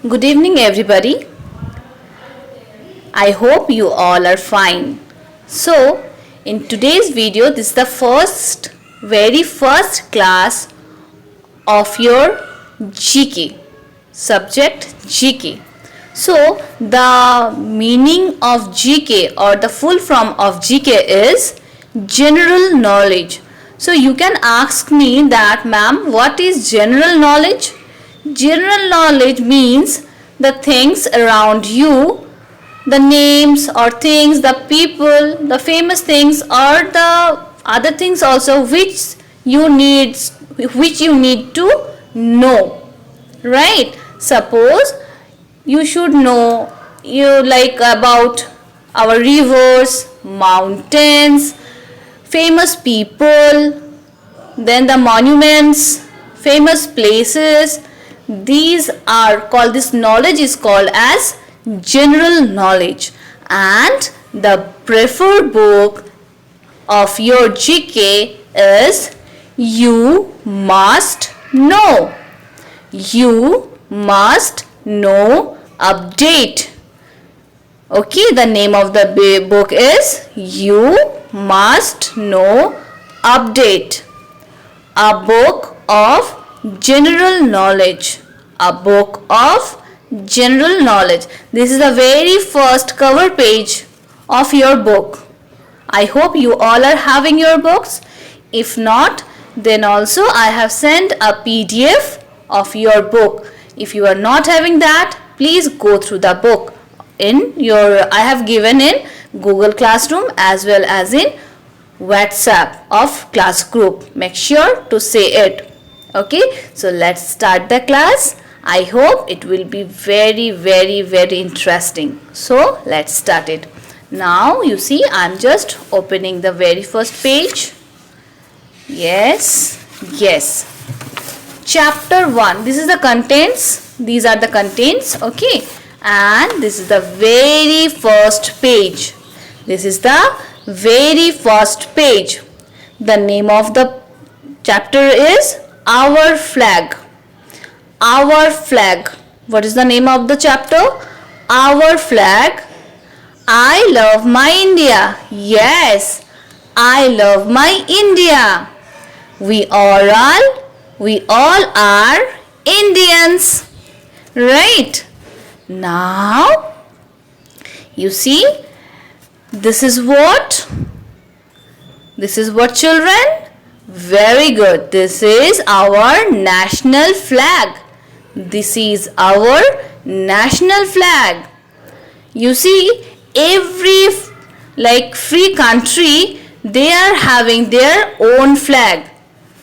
Good evening, everybody. I hope you all are fine. So, in today's video, this is the very first class of your GK, subject GK. So, the meaning of GK or the full form of GK is general knowledge. So, you can ask me that, ma'am, what is general knowledge? General knowledge means the things around you, the names or things, the people, the famous things or the other things also which you need to know, right? Suppose you should know about our rivers, mountains, famous people, then the monuments, famous places. This knowledge is called as general knowledge, and the preferred book of your GK is You Must Know. You Must Know Update. Okay, the name of the book is You Must Know Update. A book of general knowledge. A book of general knowledge. This is the very first cover page of your book. I hope you all are having your books. If not, then also I have sent a PDF of your book. If you are not having that, please go through the book I have given in Google Classroom as well as in WhatsApp of class group. Make sure to say it. Okay, so let's start the class. I hope it will be very interesting. So let's start it. Now you see I'm just opening the very first page. Yes. Chapter 1. This is the contents. These are the contents. Okay, and this is the very first page. This is the very first page. The name of the chapter is Our Flag. Our Flag. What is the name of the chapter? Our Flag. I love my India. Yes, I love my India. We all are Indians. Right? Now, you see, this is what children? Very good. This is our national flag. This is our national flag. You see, every free country, they are having their own flag.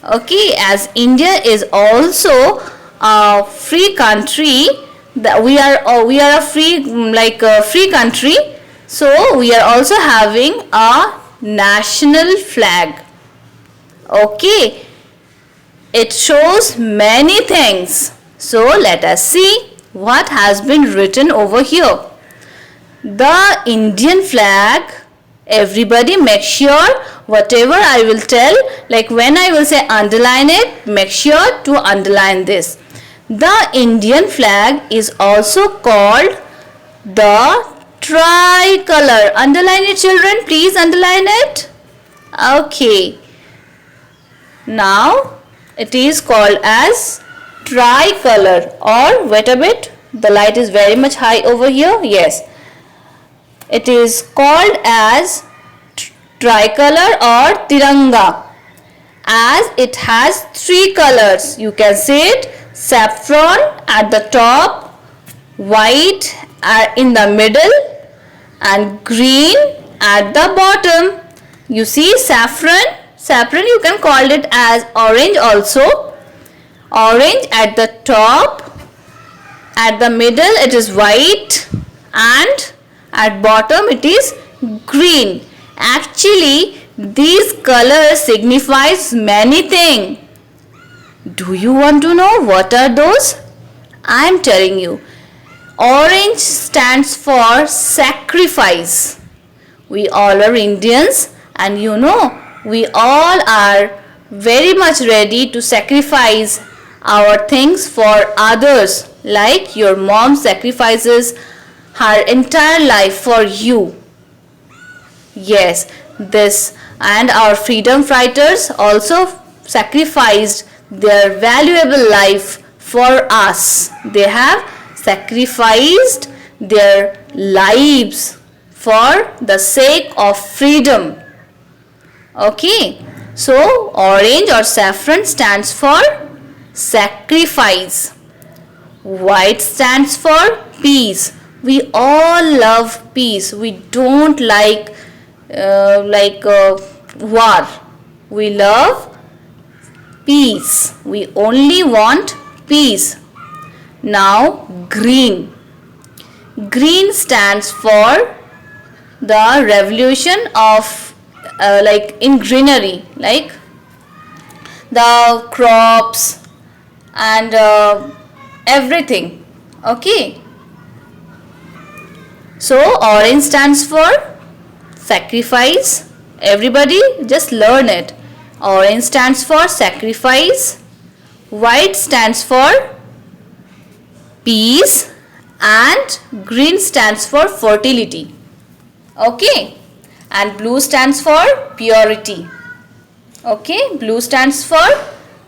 Okay, as India is also a free country, we are a free country, so we are also having a national flag. Okay, it shows many things. So let us see what has been written over here. The Indian flag, everybody make sure whatever I will tell, when I will say underline it, make sure to underline this. The Indian flag is also called the tricolor. Underline it, children. Please underline it. Okay. Now it is called as tricolor, or wait a bit, the light is very much high over here. Yes, it is called as tricolor or tiranga, as it has three colors. You can see it: saffron at the top, white in the middle, and green at the bottom. You see saffron, you can call it as orange also. Orange at the top, at the middle it is white, and at bottom it is green. Actually, these colors signifies many things. Do you want to know what are those? I am telling you. Orange stands for sacrifice. We all are Indians, and we all are very much ready to sacrifice our things for others. like your mom sacrifices her entire life for you. Yes, this and our freedom fighters also sacrificed their valuable life for us. They have sacrificed their lives for the sake of freedom. Okay, so orange or saffron stands for sacrifice. White stands for peace. We all love peace. We don't like war. We love peace. We only want peace. Now green. Green stands for the revolution of in greenery, like the crops and everything. Okay, so orange stands for sacrifice. Everybody just learn it. Orange stands for sacrifice, white stands for peace, and green stands for fertility. Okay, and blue stands for purity. Okay, blue stands for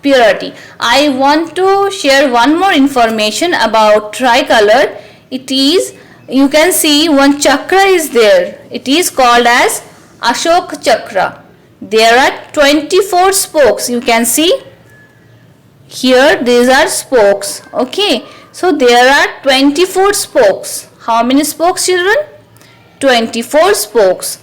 purity. I want to share one more information about tricolor. It is, you can see one chakra is there. It is called as Ashok Chakra. There are 24 spokes. You can see here, these are spokes. Okay, so there are 24 spokes. How many spokes, children? 24 spokes.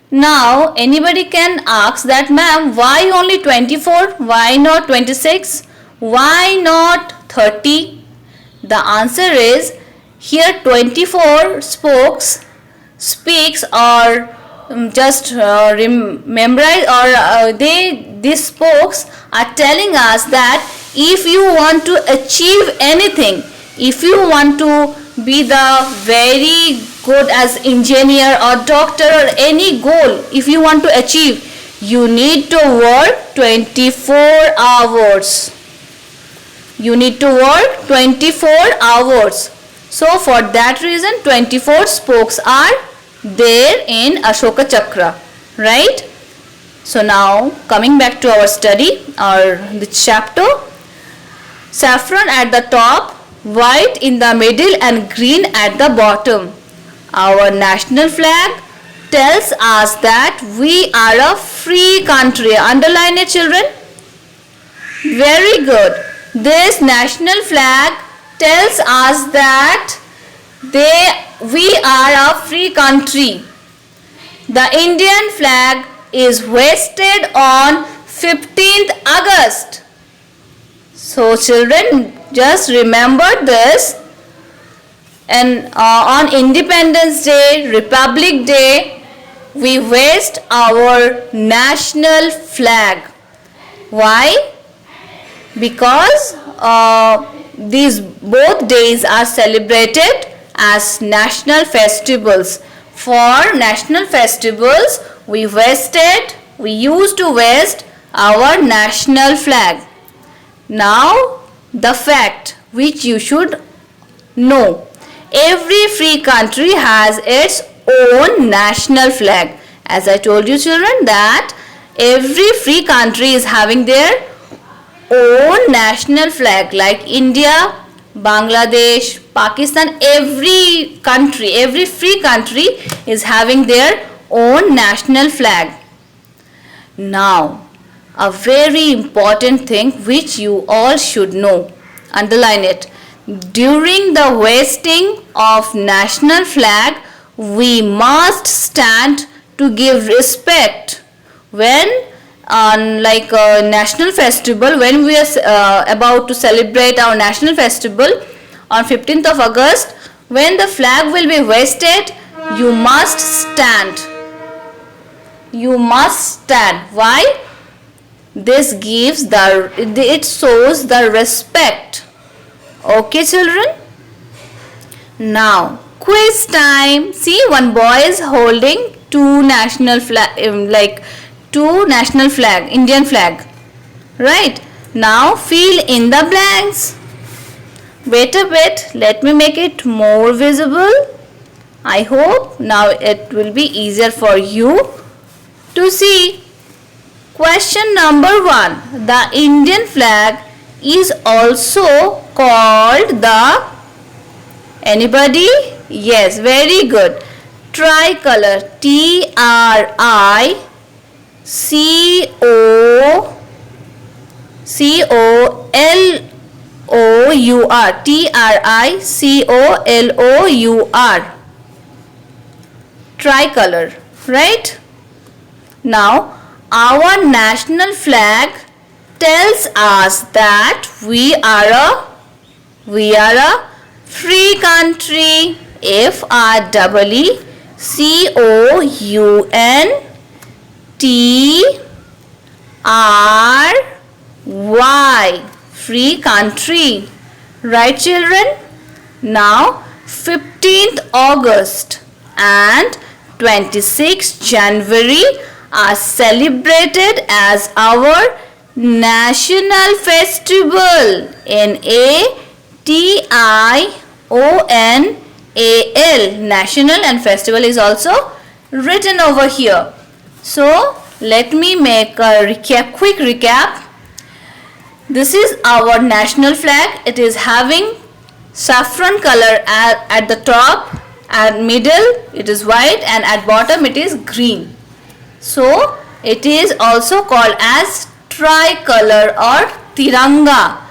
Now anybody can ask that, ma'am, why only 24? Why not 26? Why not 30? The answer is, here 24 spokes speaks or just memorize, or these spokes are telling us that if you want to achieve anything, if you want to be the very good as engineer or doctor or any goal, if you want to achieve, you need to work 24 hours. You need to work 24 hours. So for that reason 24 spokes are there in Ashoka Chakra, right? So now coming back to our study or the chapter, saffron at the top, white in the middle and green at the bottom. Our national flag tells us that we are a free country. Underline it, children. Very good. This national flag tells us that we are a free country. The Indian flag is hoisted on 15th August. So children, just remember this. And on Independence Day, Republic Day, we hoist our national flag. Why? Because these both days are celebrated as national festivals. For national festivals, we used to hoist our national flag. Now, the fact which you should know. Every free country has its own national flag. As I told you, children, that every free country is having their own national flag, like India, Bangladesh, Pakistan. Every country, every free country is having their own national flag. Now, a very important thing which you all should know. Underline it. During the hoisting of national flag, we must stand to give respect. When on a national festival, when we are about to celebrate our national festival on 15th of August, when the flag will be hoisted, you must stand. You must stand. Why? This it shows the respect. Okay, children? Now, quiz time. See, one boy is holding two national flag, Indian flag. Right? Now, fill in the blanks. Wait a bit, let me make it more visible. I hope now it will be easier for you to see. Question number 1. The Indian flag is also called the, anybody? Yes, very good. Tricolor. Tricolor. Tricolor. Tricolor, right? Now, our national flag tells us that we are a free country. FREECOUNTRY. Free country. Right, children? Now, 15th August and 26th January are celebrated as our national festival. NATIONAL. National and festival is also written over here. So let me make a quick recap. This is our national flag. It is having saffron color at the top, at middle it is white, and at bottom it is green. So it is also called as tricolor or tiranga.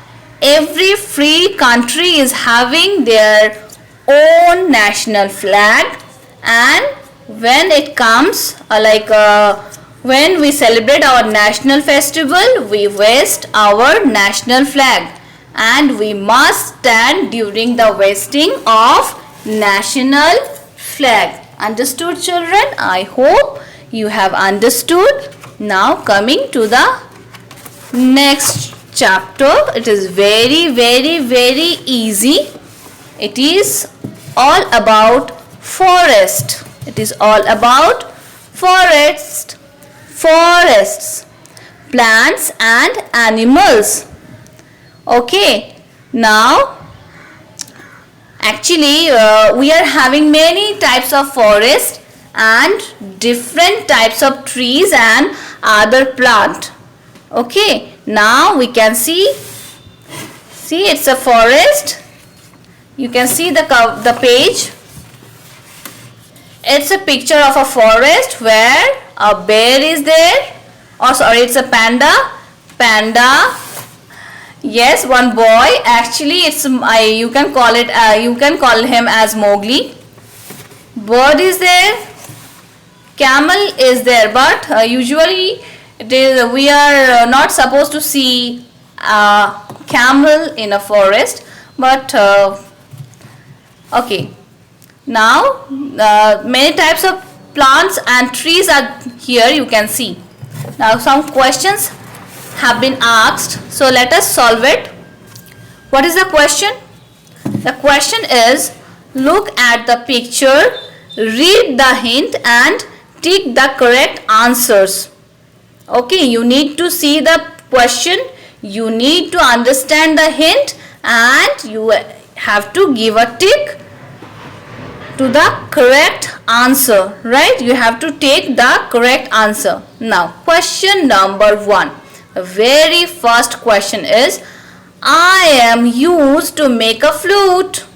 Every free country is having their own national flag, and when it comes when we celebrate our national festival, we hoist our national flag, and we must stand during the hoisting of national flag. Understood, children? I hope you have understood. Now coming to the next chapter. It is very easy. It is all about forest. It is all about forests, plants and animals. Okay, now actually we are having many types of forest and different types of trees and other plant. Okay, now we can see it's a forest. You can see the page. It's a picture of a forest where a bear is there. Oh, sorry, it's a panda. Yes, one boy. Actually, you can call him as Mowgli. Bird is there. Camel is there, but usually we are not supposed to see a camel in a forest. But okay. Now many types of plants and trees are here, you can see. Now some questions have been asked, so let us solve it. What is the question? The question is, look at the picture, read the hint and tick the correct answers. Okay, you need to see the question, you need to understand the hint, and you have to give a tick to the correct answer, right? You have to take the correct answer. Now, question number 1. The very first question is, I am used to make a flute.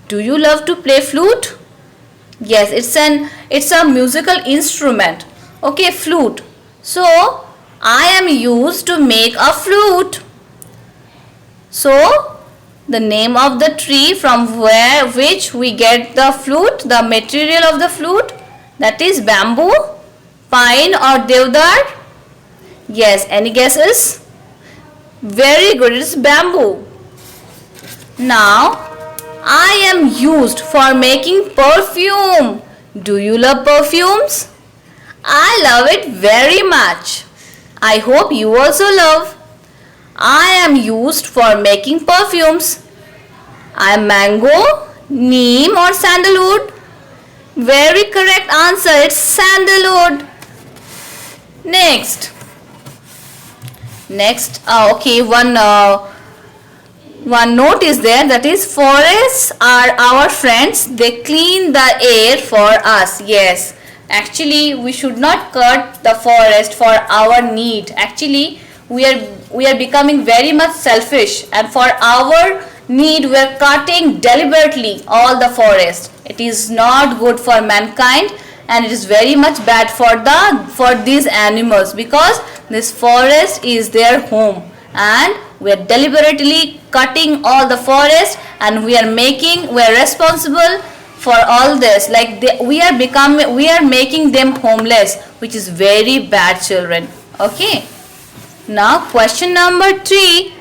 Do you love to play flute? Yes, it's a musical instrument. Okay, flute. So, I am used to make a flute. So, the name of the tree from which we get the flute, the material of the flute, that is bamboo, pine or devdar. Yes, any guesses? Very good, it is bamboo. Now, I am used for making perfume. Do you love perfumes? I love it very much. I hope you also love. I am used for making perfumes. I am mango, neem or sandalwood. Very correct answer, it's sandalwood. Next, okay, one one note is there, that is forests are our friends, they clean the air for us. Yes, actually we should not cut the forest for our need. Actually we are becoming very much selfish, and for our need we are cutting deliberately all the forest. It is not good for mankind, and it is very much bad for these animals, because this forest is their home, and we are deliberately cutting all the forest, and we are responsible for all this. Like we are making them homeless, which is very bad, children. Okay, now question number 3.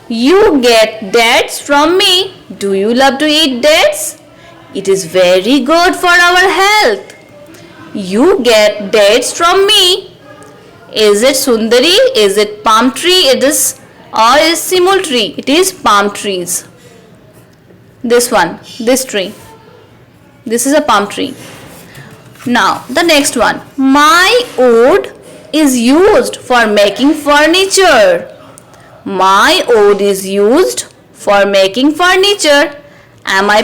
You get dates from me. Do you love to eat dates? It is very good for our health. You get dates from me. Is it Sundari? Is it palm tree? Is simul tree? It is palm trees. This one, this tree. This is a palm tree. Now the next one. My wood is used for making furniture. My wood is used for making furniture. Am I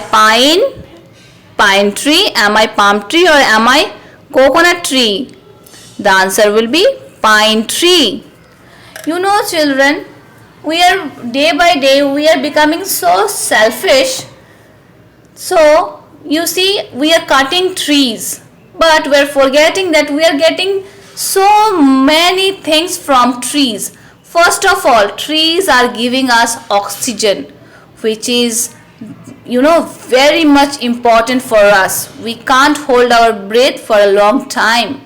pine tree? Am I palm tree? Or am I coconut tree? The answer will be pine tree. You know, children, we are day by day we are becoming so selfish. So you see, we are cutting trees, but we are forgetting that we are getting so many things from trees. First of all, trees are giving us oxygen, which is very much important for us. We can't hold our breath for a long time,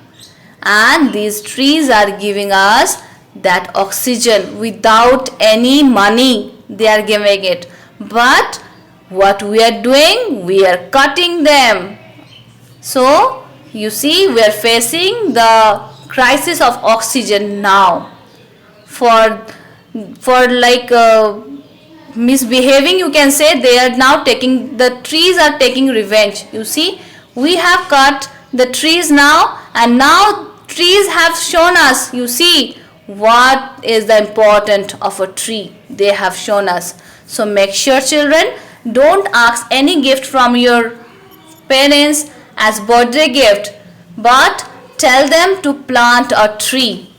and these trees are giving us that oxygen without any money. They are giving it, but what we are doing, we are cutting them. So you see, we are facing the crisis of oxygen now. For misbehaving, you can say, they are now the trees are taking revenge. You see, we have cut the trees now, and now trees have shown us, you see, what is the importance of a tree. They have shown us. So make sure, children, don't ask any gift from your parents as birthday gift, but tell them to plant a tree.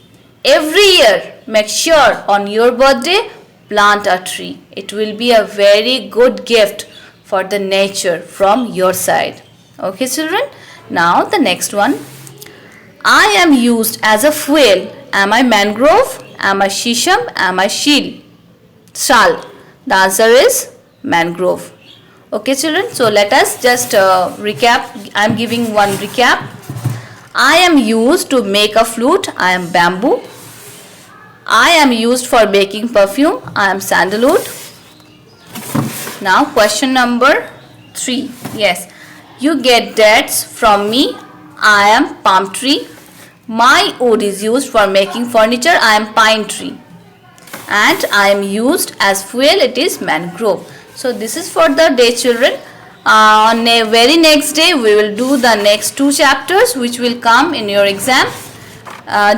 Every year, make sure on your birthday, plant a tree. It will be a very good gift for the nature from your side. Okay, children? Now the next one. I am used as a fuel. Am I mangrove? Am I shisham? Am I shal? The answer is mangrove. Okay, children? So let us just recap. I am giving one recap. I am used to make a flute. I am bamboo. I am used for making perfume. I am sandalwood. Now question number 3. Yes. You get dates from me. I am palm tree. My wood is used for making furniture. I am pine tree. And I am used as fuel. It is mangrove. So this is for the day, children. On a very next day, we will do the next 2 chapters which will come in your exam.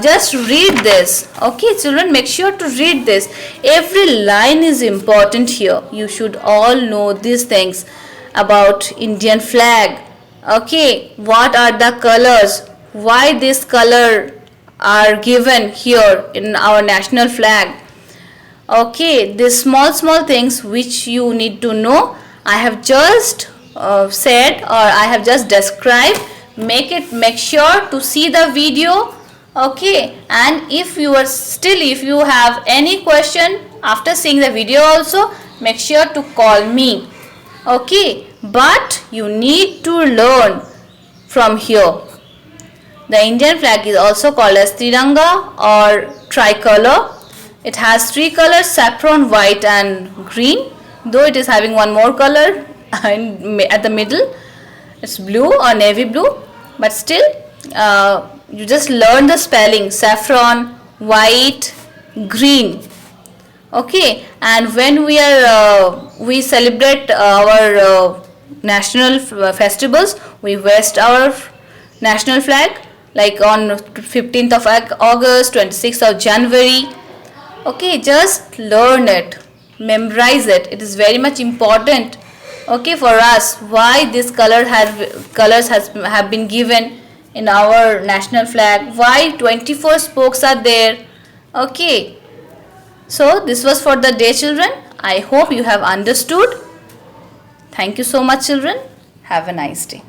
Just read this. Okay, children, make sure to read this. Every line is important here. You should all know these things about Indian flag. Okay, what are the colors? Why this color are given here in our national flag? Okay, these small things which you need to know, I have just said, or I have just described. Make sure to see the video. Okay, and if you have any question after seeing the video also, make sure to call me. Okay, but you need to learn from here. The Indian flag is also called as Tiranga or tricolor. It has 3 colors: saffron, white and green, though it is having one more color at the middle. It's blue or navy blue, but still you just learn the spelling: saffron, white, green. Okay, and when we celebrate our national festivals, we hoist our national flag, like on 15th of August, 26th of January. Okay, just learn it. memorize it. It is very much important, okay, for us, why this colors have been given in our national flag, why 24 spokes are there. Okay, so this was for the day, children. I hope you have understood. Thank you so much, children. Have a nice day.